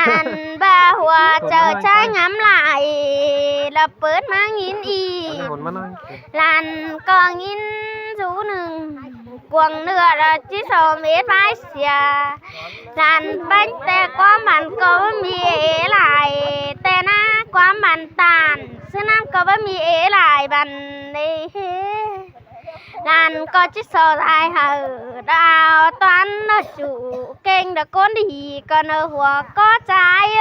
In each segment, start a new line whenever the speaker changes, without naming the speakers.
anh ba hòa chờ trái ngắm lại là bớt má nghìn y làn con nghìn rú nừng quần nửa là chỉ sầu mết vai xìa làn bánh tè có mặn có mì ế lại tè na có mặn tàn xưa năm có mì ế lại bàn đi làn có chiếc sò dài hở đào toán nó chủ kênh đã con đi còn ởหัวcó trái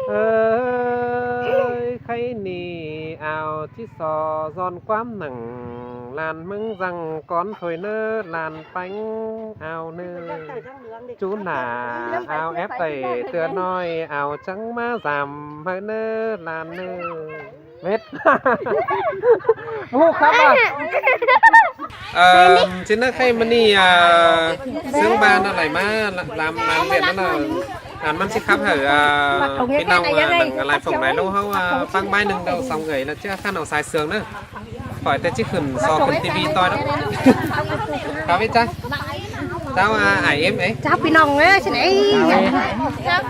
ơi khay nì ảo chiếc sò giòn quám nặng làn mưng rằng con thôi nơ làn bánh ảo nơ chú nà ảo ép tẩy tựa nói ảo trắng má giảm hơi nơ làn nơ mết mu khắp trên nước khay mani xương ba nó lại má làm việc nó là ăn mắm xích khắp hở bên đâu lại phòng này lâu hao phăng bay nâng đầu xong gầy là chưa khăn nào xài sườn nữa khỏi tới chiếc khẩn so khẩn tivi to đó tao biết chắc tao ải em ấy
cháu pin nòng ấy xin ấy
cháu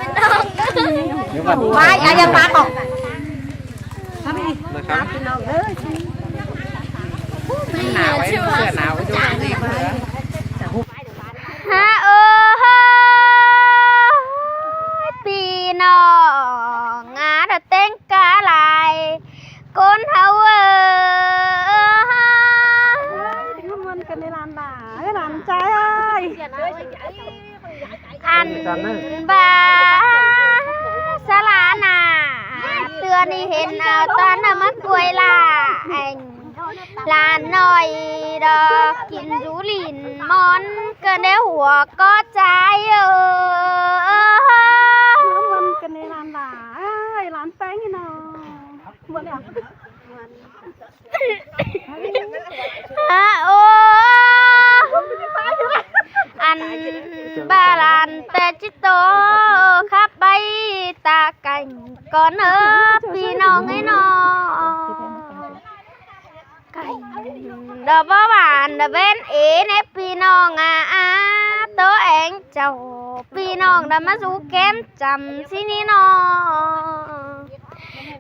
pin nòng
vai ai ăn bát không
nào ấy chưa nào ấy chưa gì nữa
ha pi nọ ngã đã tên cá lại con hậu
cần đi làm bà cái làm trai ơi
anh ba sa la nà tưa đi hiện toàn là mắt quay là anh là nói đó kín rú lìn món cơ nếu hùa có trái
cần đi làm bà ơi làm bánh gì nào muốn à
anh ba làn tê chít tố khắp bay ta cảnh con ớ vì nó ngay nó cảnh đó bó bàn đó bên ý nếp vì nó ngà tớ anh chầu vì nó đã má rú kém chầm xin ý nó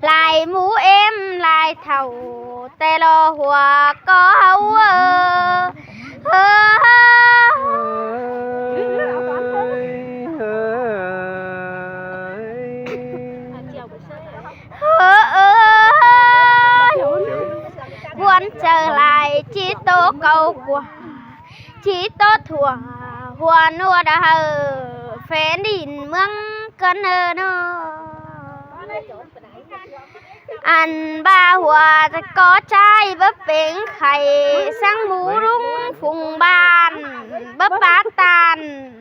lại mũ em lại thầu tê lo hùa có hấu buồn trở lại chỉ tố câu của chỉ tố thua hùa nua đã hờ phê đỉnh mương cân hờ nó anh ba hòa có trai bắp bánh khay sang mũ rung phùng bàn bắp bát tàn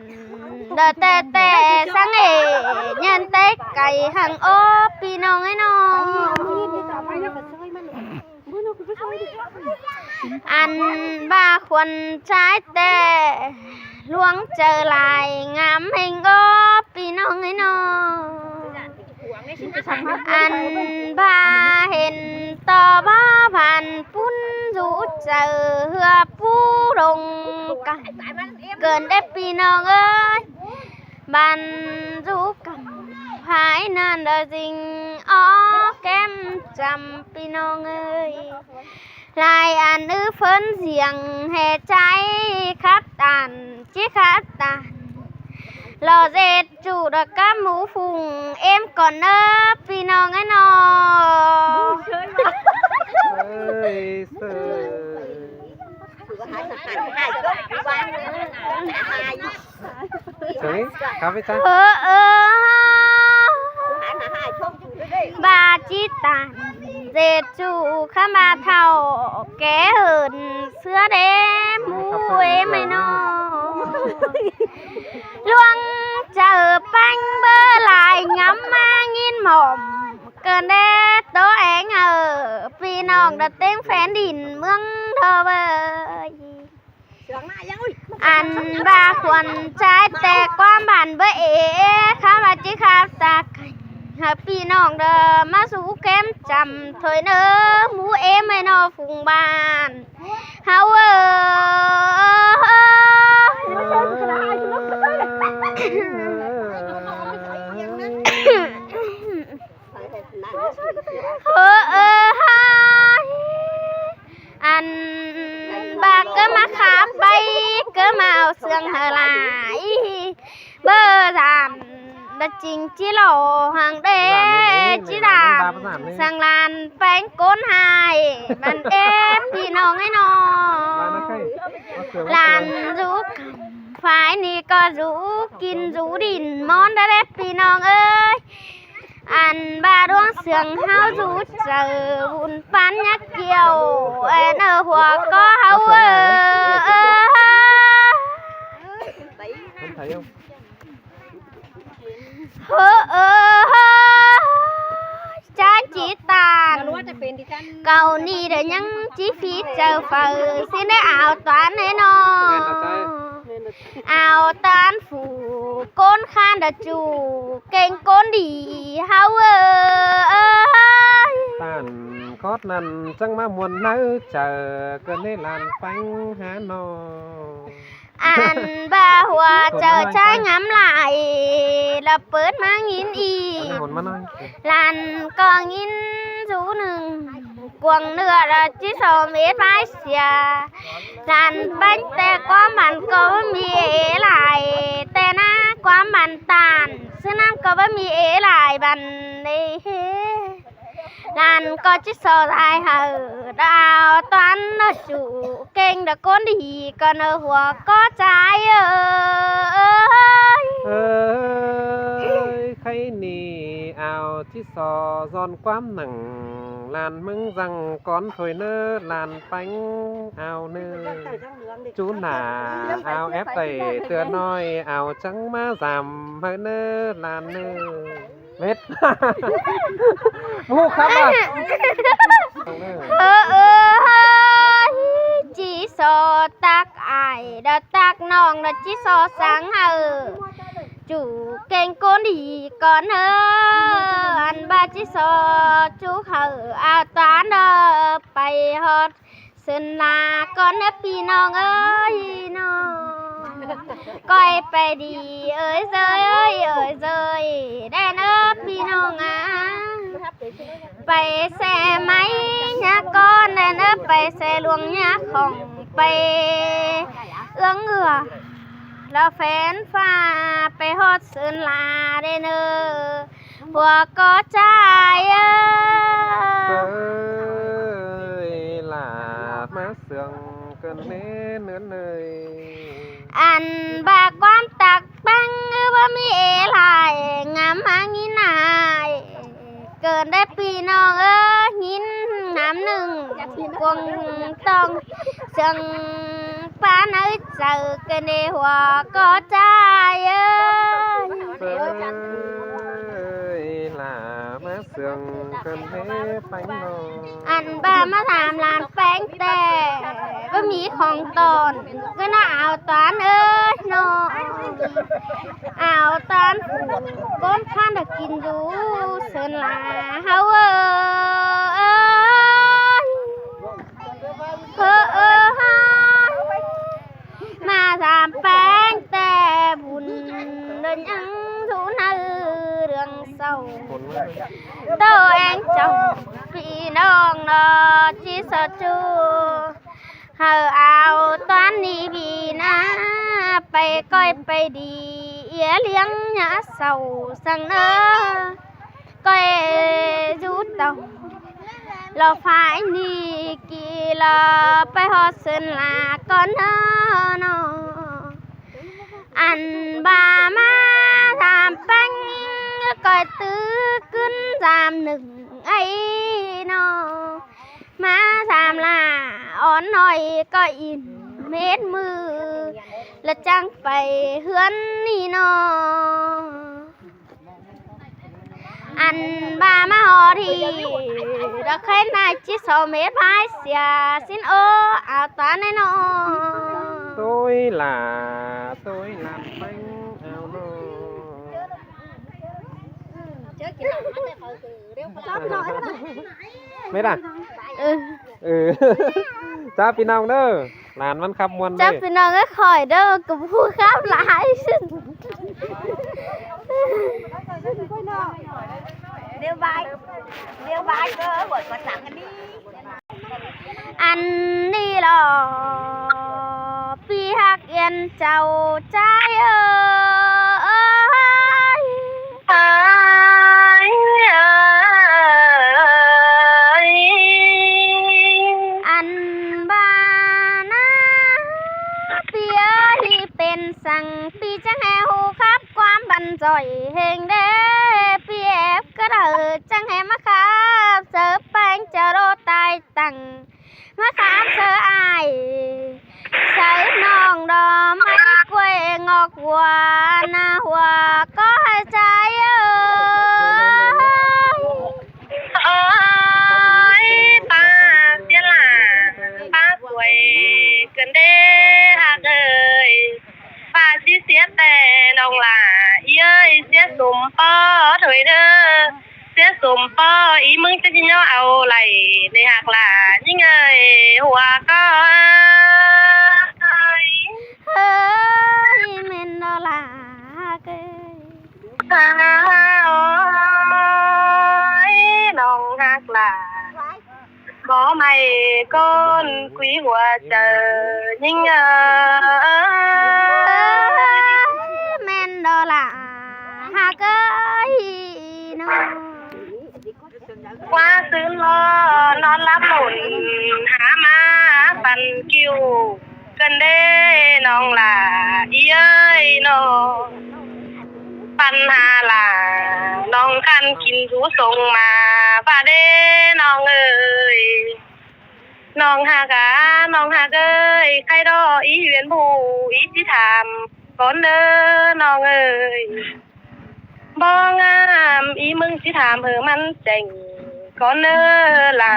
đờ tê tê sang nghề nhân tết cày hàng ô pino ấy nó anh ba khuẩn trái tê luống trở lại ngắm hình ô pino ấy nó anh ba hình to ba bàn phun rũ chờ hừa phú đồng cả gần đẹp pino ơi bàn rũ cầm phải nên đợi dình ó kem chăm pino ơi lại ăn ư phấn giềng hè trái khát tàn chiếc khát tàn lò dệt chủ được các mũ phùng em còn ơ pino ngay nó bà chi tàn dệt chủ khá mà thầu ké hơn xưa đêm mũ em mày nó luông chờ bánh bơ lại ngắm nghìn mồm cơn đê tố anh ở vì nòng đặt tiếng phén đỉnh mương thơ bơi ăn ba khuẩn trái tè qua bàn với ế khá bà chí khá ta cảnh hợp vì nòng đờ má rú kém chầm thôi nơ mũ em mày nó phùng bàn hao ơi đã chính chỉ lò hàng đế chỉ đàm sang làn bánh côn hài bàn ép thì nó ngay nó làn rú phải ni có rú kín rú đìn món đã đẹp thì nó ơi ăn ba đoán sườn hao rú chờ vun pan nhắc kiều em ở hòa có hao
thấy không?
Cha chỉ tàn cầu ni để những chi phí chờ phở xin để ảo toán ấy nó ảo toán phủ con khan đã chủ kênh con đi hao
tàn cót nằn chẳng mà muốn nỡ chờ cơn đấy làn bánh há no
ăn ba hòa chờ trái ngắm lại là bớt má nghìn y làn có nghìn rú nừng quăng nửa là chỉ sò mét mái xìa làn bánh tè quá mặn có mì ế lại tè na quá mặn tàn xưa năm có mì ế lại bàn đi làn có chiếc sò dài hở đào toán nó chủ kênh đã con đi còn ở hòa có trái
ơi khay nì ảo chiếc sò giòn quám nặng làn mưng rằng con thôi nơ làn bánh ảo nơ chú nà ảo ép đầy tựa nói ảo trắng má giảm hơi nơ làn nơ mết mua khắp à
chỉ so tác ai đã tác nòng là chỉ so sáng hờ chủ kênh con đi con ăn ba chỉ so chú hờ toán bay hót sơn là con pi nòng ơi nó coiไปดีเอ้ยเอ้ยเอ้ยเอ้ยได้เนอะพี่น้องไปแซ่ไม้ยาก้อนได้เนอะไปแซ่ลวงยาของไปเอื้องเอือแล้วแฟนฟ้าไปฮอดเสินลาได้เนอะหัวก็ใจ
เอ้ยลามาเสืองเกินเนื้อเนย
อันบาความตักบังว่ามีเอลายงามหางินนายเกิดได้ปีน้องหินงามหนึ่งกวงต้องเสียงป้าเนื้อเจอกันในหัวก็ใจ
ลามาเสืองเกินเนื้อไปนอ
อันบามาถามลานแป้งแต่ว่ามีของตอนก็น่าเอาตอนน้องเอาตอนก้นข้านได้กินดูเสินลาเฮามาถามแป้งแต่บุญเดินยังทูน่าเรื่องเศร้าตัวเองเจ้าพี่น้องนอจีสจูเฮาเอาตอนนี้พี่นะไปก้อยไปดีเอียเลี้ยงหยาเศร้าสังเนอก้อยจูเต่าเราฝ่ายนี่กี่เราไปฮอดเสินลาก่อนเนาะอันบามาทำปังก้อยตื้อขึ้นจามหนึ่งไอ้เนาะมาทำลาอ่อนหน่อยก็อินเม็ดมือและจังไปเฮือนนี่เนาะอันบามาหอทีđã khai này chỉ số mét hai xìa xin ô áo toán này nó
tôi làm bánh áo nó mấy à cha pin nào đó làn văn khắp muôn
cha pin nào cái khỏi đó cũng vui khắp lại
Điêu bài cơ bởi có sẵn đi
anh đi lò pi hạc yên chào trai ơi จ่อยเฮงเด้เปียบก็เดือจังแหมะขามเสิร์ฟแป้งจะโรตายตังมะขามเสิร์ฟอายใส่น้องดอไม้กล้วยงอกหัวหน้าหัวก็ให้ใจ
โอ้ยป้าเสียหล่าป้าป่วยเกินเด้หักเอ้ยป้าสิเสียแต่น้องหล่าเย้ยเสียสมปอถอยเด้อเสียสมปออีมึงจะกินย่อเอาไหลในหักหล่ายิ่งเอ้ยหัวก็
เฮ้ยเมนโนลาเกย
โอ้ยน้องหักหล่าบ่ไม่ก้นกุยหัวเจอยิ่ง
เมนโนลาฮาเกยโน
ว่าซื้อรอนอนรับหมุนหามาปันกิ้วกันเด้น้องหล่าเย้ยน้องปัญหาล่ะน้องคันกินรู้ส่งมาป่าเด้น้องเอ้ยน้องหากะน้องหากเอ้ยใครดออีเวียนผู้อีสิถามก่อนเด้อน้องเอ้ยบ่งามอีมึงสิถามมันเจ๋งก่อนเด้อล่ะ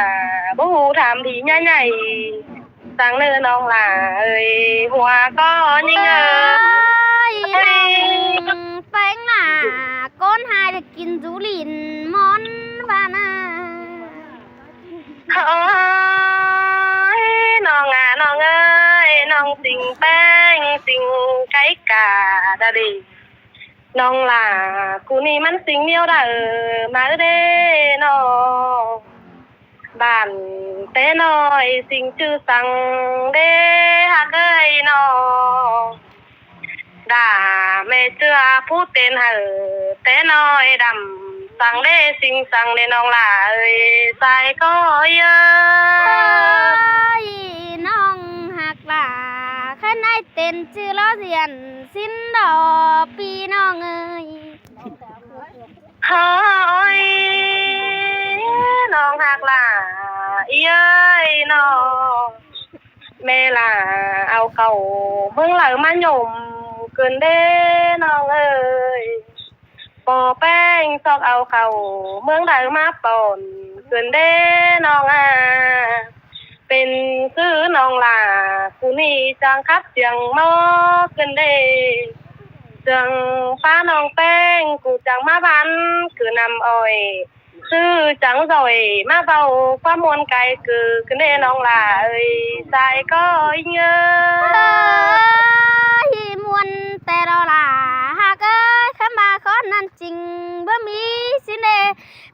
บ่ฮู้ถามที่ใหญ่ๆสั่งเด้อน้องล่ะเอ้ยหัวก็ยิ่ง
แป้งหล่าก้นหายได้กินจูลินมอนบานา
โอ้ยน้องน้องเอ้ยน้องสิงแป้งสิงไก่กาดาดิน้องล่ะกูนี่มันสิงเดียวได้มาเด้น้องบ้านเต้น้อยสิงชื่อสังเด้ฮักเอ้ยน้องด่าแม่เจือผู้เต้นเต้น้อยดำสังเด้สิงสังเด้น้องล่ะเอ้ยใส่ก็เยอะ
น้องหักหล่าข้าในเต้นชื่อล้อเสียนสิ้นดอปีน้องเอ้ย
โอ้ยน้องหักหล่าเย้ยน้องแม่ล่ะเอาเข่าเบิ่งไหลมาหย่มเกินเด้น้องเอ้ยปอแป้งซอกเอาเข่าเมืองไหลมาป่นเกินเด้น้องเป็นคือน้องล่ะกูนี่จังคับเสียงมอเกินเด้จังฟ้าน้องแป้งกูจังมาพันคือนำอ้อยซื้อจังซอยมาเบาความมวลไกลคือเด้น้องล่ะเอ้ยใส่ก็เยอะ
มวนแต่เราล่ะหากข้ามาขอนั่นจริงบ่มีสิเน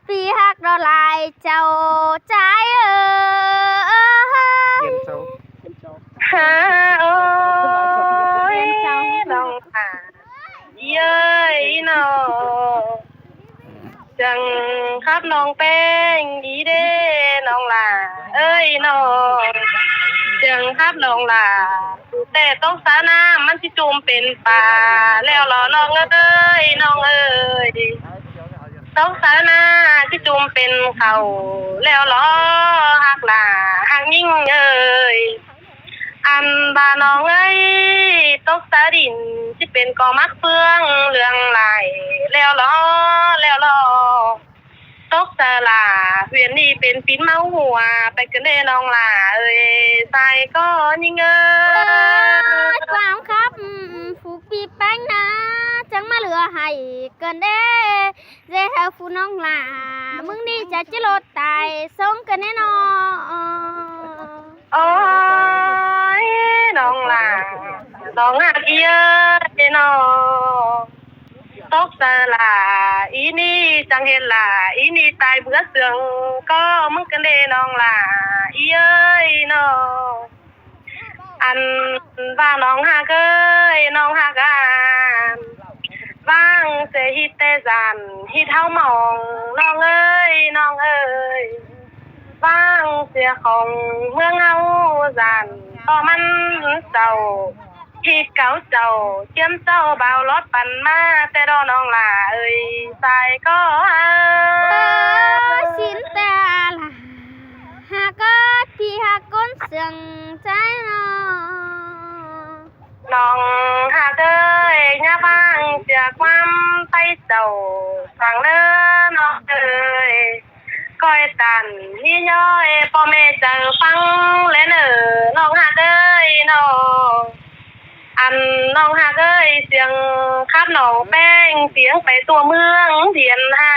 ปีหักเราลายเจ้าใจ
ฮะโอ้ยน้องค่ะเย้ยน้องจังครับน้องแป้งอีเด้น้องล่ะเอ้ยน้องจังครับน้องล่ะแต่ต้องสาน้ำมันสิจุ่มเป็นปลาแล้วรอน้องเอ้ยน้องเอ้ยต้องสาน้ำสิจุ่มเป็นเขาแล้วรอหักล่ะหักยิ่งเอ้ยอันบาน้องเอ้ยตกสาดินที่เป็นกอมักเฟืองเรื่องไหลแล้วรอตกสาลาเวียนนี่เป็นปิ้นเมาหัวไปกันเด้น้องล่ะเอ้ยใส่ก็ยิ่ง
ความครับผูกปีแป้งนะจังมาเหลือให้เกินเด้เจ้าฟูน้องล่ะมึงนี่จะจิโลดตายส่งกันแน่นอน
โอ้ยน้องล่ะน้องหักเยอะน้องตกสลาอีนี่จังเห็นล่ะอีนี่ตายเบื่อเสืองก็มึงกันเด้น้องล่ะเย้ยน้องอันว่าน้องหักเอ้ยน้องหักว่างเสียฮิตเตจันฮิตเท้ามองน้องเอ้ยน้องเอ้ยว่างเสียของเมืองเฮาจันต่อมันเศร้า ที่เก่าเจ้าเจียมเจ้าเบารถปั่นมาแต่รอน้องหล่าเอ้ยสายก็
สินแต่ละหากเกิดพี่หากก้นเสียงใจน้อง
น้องหากเอ้ยย่าบางเสียความไปเจ้าสั่งเด้อน้องเอ้ยก้อยตันนี่ย้อยพ่อแม่เจอฟังและเนอน้องหากเอ้ยน้องอันน้องหากเอ้ยเสียงคับน้องแป้งเสียงไปตัวเมืองเทียนห้า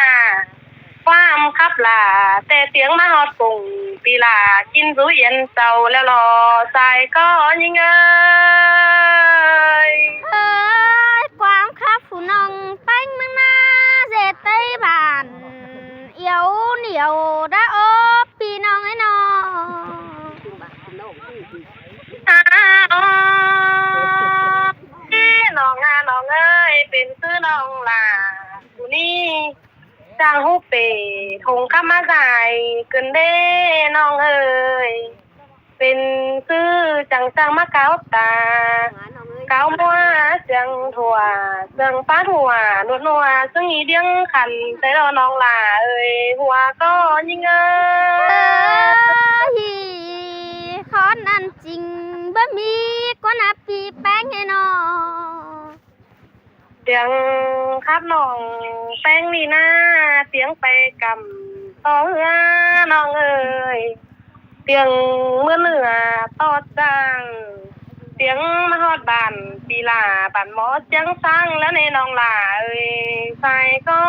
ความคับลาแต่เสียงมาฮอดปุ่งปีลากินสุเย็นเจ้าแล้วรอสายก็ยิงเอ้ย
ความคับผู้น้องแป้งมึงนาเจตยบานเอียวเหนียวได้โอพี่น้องไอ้น้อง
น้องน้องเอ้ยเป็นซื้อน้องล่ะกูนี่จางฮูเปทงข้ามาใส่เกินเด้น้องเอ้ยเป็นซื้อจังมาเก้าตาเก้ามัวเสียงถั่วเสียงฟ้าถั่วนวดนัวซึ่งอีเดียงขันแต่เราน้องล่ะเอ้ยหัวก็ยิงเอ้ย
ขอนั่นจริงบ่มีก็นับพี่แป้งให้น้อง
เสียงครับน้องแป้งนี่นะเสียงไปกำต่อเฮือน้องเอ้ยเสียงเมื่อเหนือต่อจังเสียงมาฮอดบ้านปีลาบ้านหมอเสียงสร้างแล้วในน้องล่ะเอ้ยใส่ก็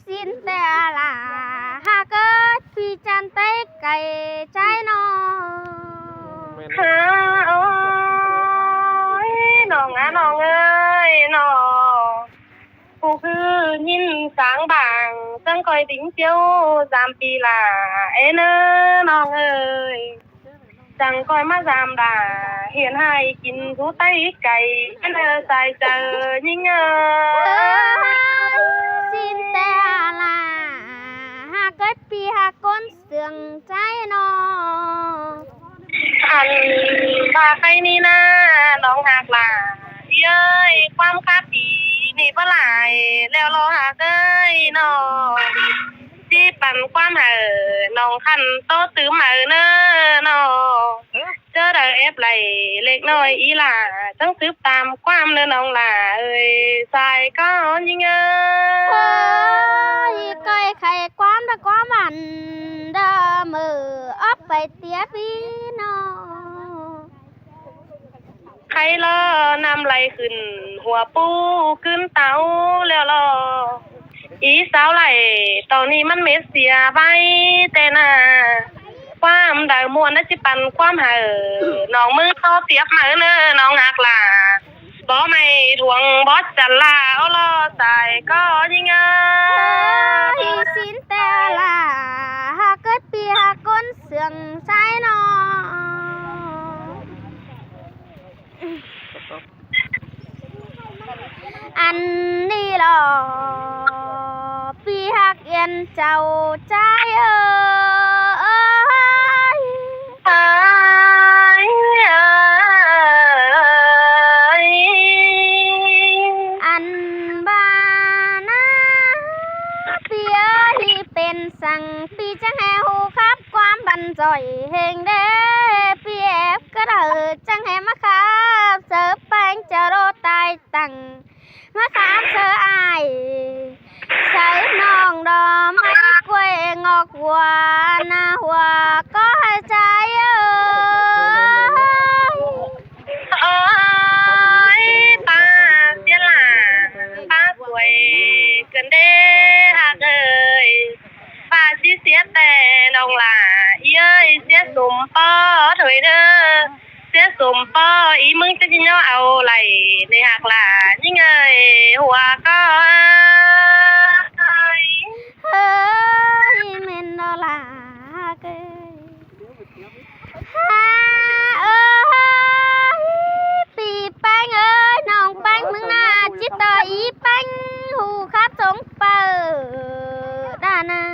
สินแต่ละหากเกิดพี่จันเต้ไก่ใจน้อง
โอ้ยน้องน้องเอ้ยน้องผู้คือยินสางบางจังคอยติ้งเจียว3 ปีล่ะเอ้เน้อน้องเอ้ยจังคอยมา3 ด่าเห็นให้กินผู้ไตไก่เน้อใส่เจอยิงเอ้
ยสินแต่ละหากเกิดพี่หากก้นเสื่องใจน้อง
อันบาไปนี่นะน้องหักล่ะเย้ยความคาดีนี่ปะหลายแล้วรอหากเอ้ยน้องที่ปั่นความเหอน้องคันโตตื้อเหมือเน้อน้องเจอเด้อเอฟไหลเล็กน้อยอีหล่าต้องซื้อตามความเน้อน้องล่ะเอ้ยสายก็ยิงเอ้
ยก้อยไข่ความตะความมันเด้อมือออกไปเตี้ยพี่น้อง
ใครล่อนำไหลขึ้นหัวปูขึ้นเตาแล้วล่ออีสาวไหลตอนนี้มันเม็ดเสียใบแต่น่ะความได้มวนน่ะสิปันความเหอน้องมือเขาเสียบเหมือเน้อน้องหักล่ะบ่ไม่ทวงบอสจันลาเอาล่อใส่ก็ยิงเอ้
ยสินแต่ละหากเกิดปีหากก้นเสื่องใจน้องอันนี้หรอปีหักเย็นเจ้าใจเอ้ยอันบานาปีเอ้ยเป็นสั่งปีจังแหหูครับความบันจ่อยเฮงเด้ปีแอบก็เถิดจังแหมาครับเสิร์ฟแป้งจะโรตายตังมาขามเสืออายใส่น้องดอไม้กล้วยงอกหัวหน้าหัวก็ให้ใจ
โอ้ยป้าเสียหล่าป้าสวยเกินเด้หากเอ้ยป้าสิเสียแต่น้องล่ะเย้ยเสียสมปอถอยเด้อเสียสมปออีมึงจะกินเอาไหลในหักหล่ะยิ่งเอ้ยหัวก็
เฮ้ยเมนโนลาเกยปีแป้งเอ้ยน้องแป้งมึงน่าจิตตาอีแป้งหูครับสงเปิดด้านา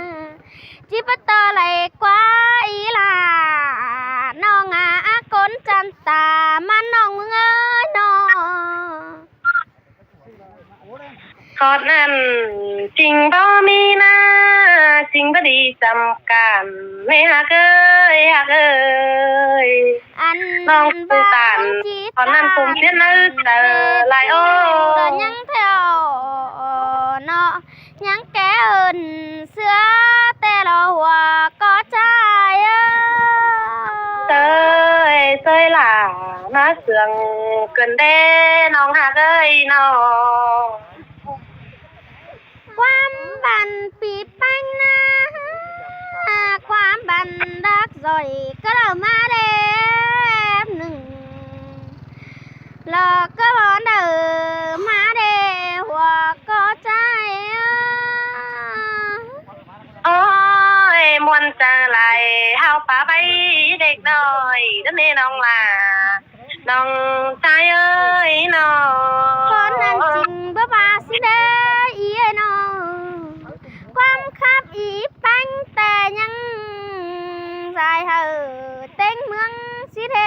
จิปตอไหลกว่าอีลาน้องอาก้นจันตา
กอดนั้นจริงบ่มีนะจริงบ่ดีจำกันไม่ฮักเอ้ยฮักเอ้ย
อัน
น้องปูตันตอนนั้นผมเขียนนึกเจอลายโอ้
ก็ยังเท่าเนาะยังแกเอินเสื้อแต่เราหัวก็ใจ
เต้ยล่ะมาเสืองเกินเด้น้องฮักเอ้ยน้อง
ความบันปีปังนะความบันรักสอยก็เรามาเด็บหนึ่งหลอกก็บอนเดอมาเดหัวก็ใจ
โอ้ยมวนจะไหลเฮาป่าไปเด็กน้อยนั่นนี่น้องล่ะน้องชายเอ้ยน้อง
คนนั้นจริงบ่บาสิเด้อีไอ้น้องความคับอีปังแต่ยังสายเฮอเต็งเมืองสิเด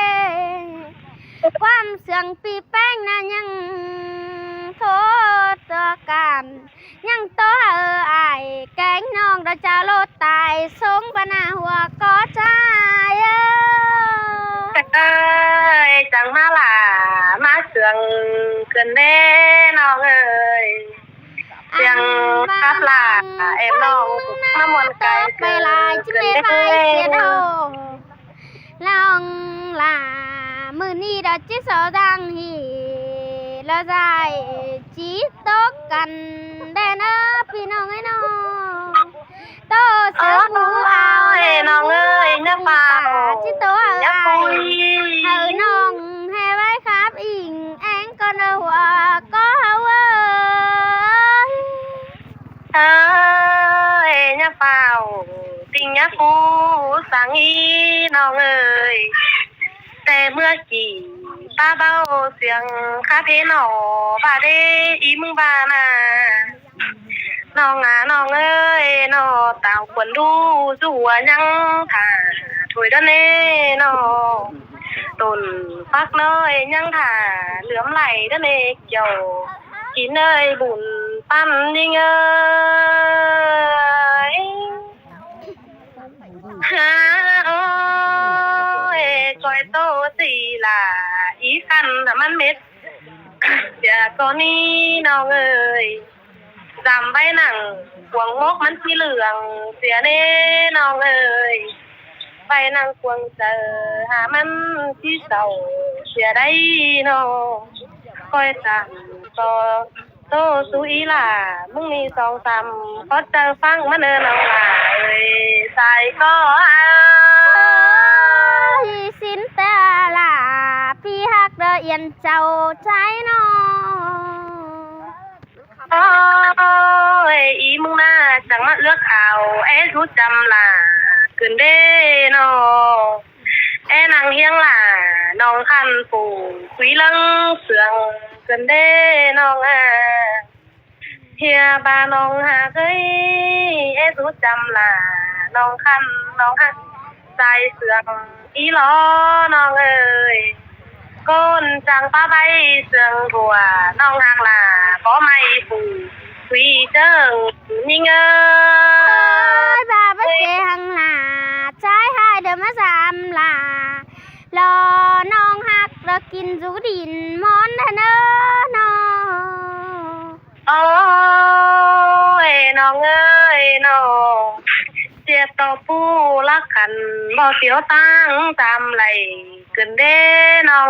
ความเสื่องปีแป้งน่ะยังโทษตัวกันยังโตเฮออายแกงน้องเราจะโลดตายสงบนาหัวก็ใจ
เอ้ยจังมาล่ะมาเสืองเกินเด้น้องเอ้ยเสียงคับล่ะเอ็มน้องมามวนไกล
ไปลายจิเมไปเสียดอลองลามือนี้เราจิสอดังฮีเราใจจีตกกันได้นะพี่น้องไอ้น้องโตเสือหมูเอา
น้องเอ้ยเนื้อเปล่า
จิโตเอาไอ้น้องให้ไว้ครับอิงแองก็เนหัวก็เฮา
เอ้ยเนื้อเปล่าติงยักกูสังอีน้องเอ้ยแต่เมื่อกี้ป้าเบาเสียงคาเพหนอบาเดอีมึงบานาน้องน้องเอ้ยน้อต่างควรดูจัวยังถ่าถวยด้านเน่น้อต้นฟักน้อยยังถ่าเหลือมไหลด้านเน่เกี่ยวกินเอ้ยบุญปั้นยิงเอ้ยฮาโอ้ยก้อยโตสีล่ะอีคันแต่มันเม็ดเดี๋ยวตัวนี้น้องเอ้ยจำไว้หนังกวงมกมันสีเหลืองเสียเน่น้องเอ้ยไปนั่งกวงเจอหามันที่เศร้าเสียได้น้องคอยจำต่อโตสุอีล่ะมึงมีสองสามก็เจอฟังมาเนินน้องล่ะเอ้ยใส่ก็
พี่สินแต่ล่ะพี่ฮักเดอเอียนเจ้าใจน้อง
โอ้ยอีมึงน่าจังมาเลือกเอารู้จำล่ะเกินเด้นอนางเฮียงล่ะน้องคันปู่คุยเรื่องเสืองเกินเด้น้องเฮียบาน้องหาเคยรู้จำล่ะน้องคันน้องหักใจเสืองอีล้อน้องเอ้ยก้นจังป้าใบเสืองหัวน้องหักล่ะเพราะไม่ปู่คุยเจิงยิงเอ้
ยบาบัสเจหังล่ะใจหายเดิมมาสามล่ะรอน้องหักเรากินจูดินมอนเถอะเนอะน้อง
โอ้ยน้องเอ้ยน้องเสียต่อปูรักกันบ่เสียวตั้งตามไหลเกินเด้น้อง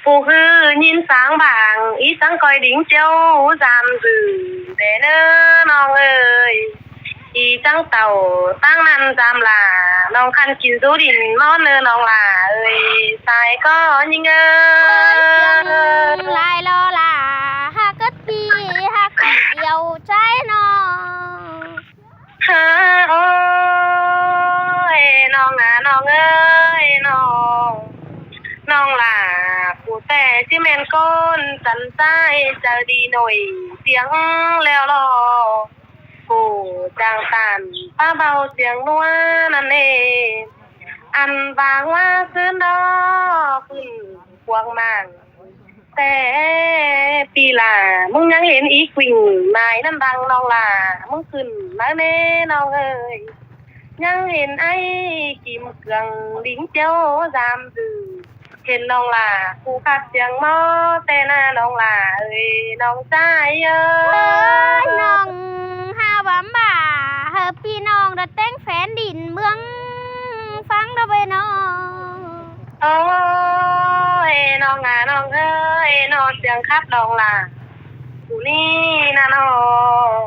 ปูคือยินสางบางอีสังคอยดิ้งเจ้าจามสื่อเด้เนอน้องเอ้ยอีจังเต่าตั้งนั้นจามล่ะน้องคันกินจูดินมอนเนอน้องล่ะเอ้ยสายก็ยิงเอ้
ยลายรอล่ะฮักกัดปีฮักเดียวใจน้อง
ฮะโอ้ยน้องน้องเอ้ยน้องล่ะผู้แต่ที่แม่นก้นสันใจจะดีหน่อยเสียงแล้วรอผู้จางตันป้าเบาเสียงนัวนั่นเองอันบางว่าคืนดอขึ้นพวงมัน แต่ปีหล่ามึงยังเห็นอีกวิ่งนายนั่นดังน้องหล่ามึงขึ้นมาแน่น้องเอ้ยยังเห็นไอ้กิมเกลืองลิ้นเจ้าจามดือเห็นน้องหล่ากูขัดเสียงมอแต่หน้าน้องหล่าเอ้ยน้องใจเอ้
เฮ้ย
ย
น้องฮาบำบ่าเฮอพี่น้องดัดแต่งแฟนดินเมืองฟังเด้อไปน้อง
โอ้ยน้องน้องเอ้ยน้องเสียงคับน้องหล่ากูนี่นะน้อง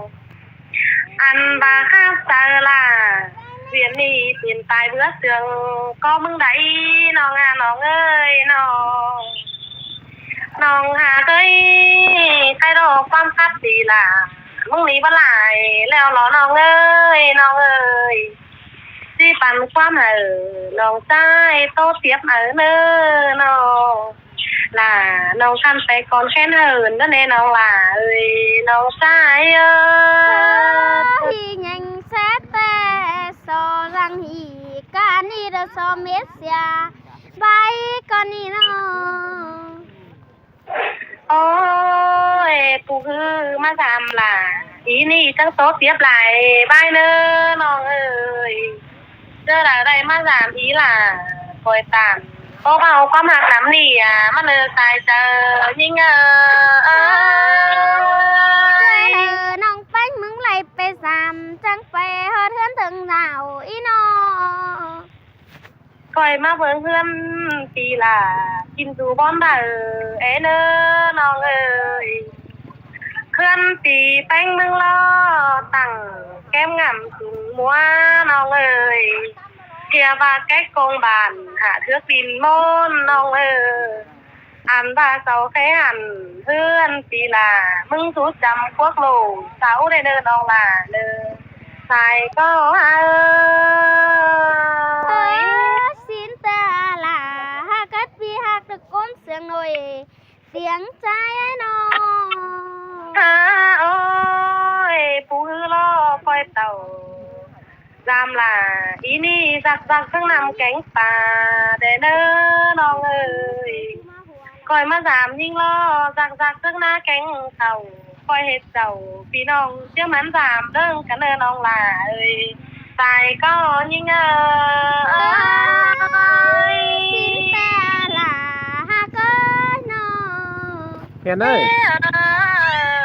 อันบาข้าตาล่ะเวียนนี่เปลี่ยนตายเบื่อเสืองก็มึงได้น้องน้องเอ้ยน้องหาเอ้ยใครรอความคับดีล่ะมึงหนีบ่หลายแล้วรอน้องเอ้ยที่ปันความน้องใต้โตเสียบเน้อน้องล่ะน้องคันไปก่อนแค่เหินนั่นเองน้องล่ะเอ้ยน้องใต้เอ้ย
hi nhanh sẽ tè so răng hi ca ni đơ so mết xia bay con ni nó
โอ้ยปูคือมาทำล่ะอีนี่ตั้งโต๊ะเสียบไหลบายเน้อน้องเอ้ยเจออะไรมาสามอีล่ะคอยตามโต๊ะเอาความหักน้ำนี่มันเลยตายเจอยิ่ง
Trời nong bánh mừng lại pe giảm chẳng pe hết hơn từng nào ý nó
คอยมาเบิ่งเพื่อนปีล่ะกินดูบอลได้เน้อน้องเอ้ยเพื่อนปีแป้งมึงล้อตั้งแก้มงำถุงมัวน้องเอ้ยเกียบาแก๊กกงบานหาเทือกดินมนน้องเอ้ยอันบาเสาแค่หันเพื่อนปีล่ะมึงสูดจำพวกโลเสาได้เด้อน้องล่ะเด้อใส่ก็
xin ta là ha cất vi ha được con sương nồi tiếng trai ấy nó
โอ้ยปูฮือล้อคอยเต่าจามล่ะอีนี่จักทั้งนำแกงป่าเด้อเด้อน้องเอ้ยคอยมาจามยิ่งล้อจักทั้งหน้าแกงเต่าคอยเฮ็ดเจ้าพี่น้องเจ้ามันจามเรื่องกันเด้อน้องล่ะเอ้ยตายก็ยิ่ง
xin ta là ha cất nó
เพียนเอ้ย
ย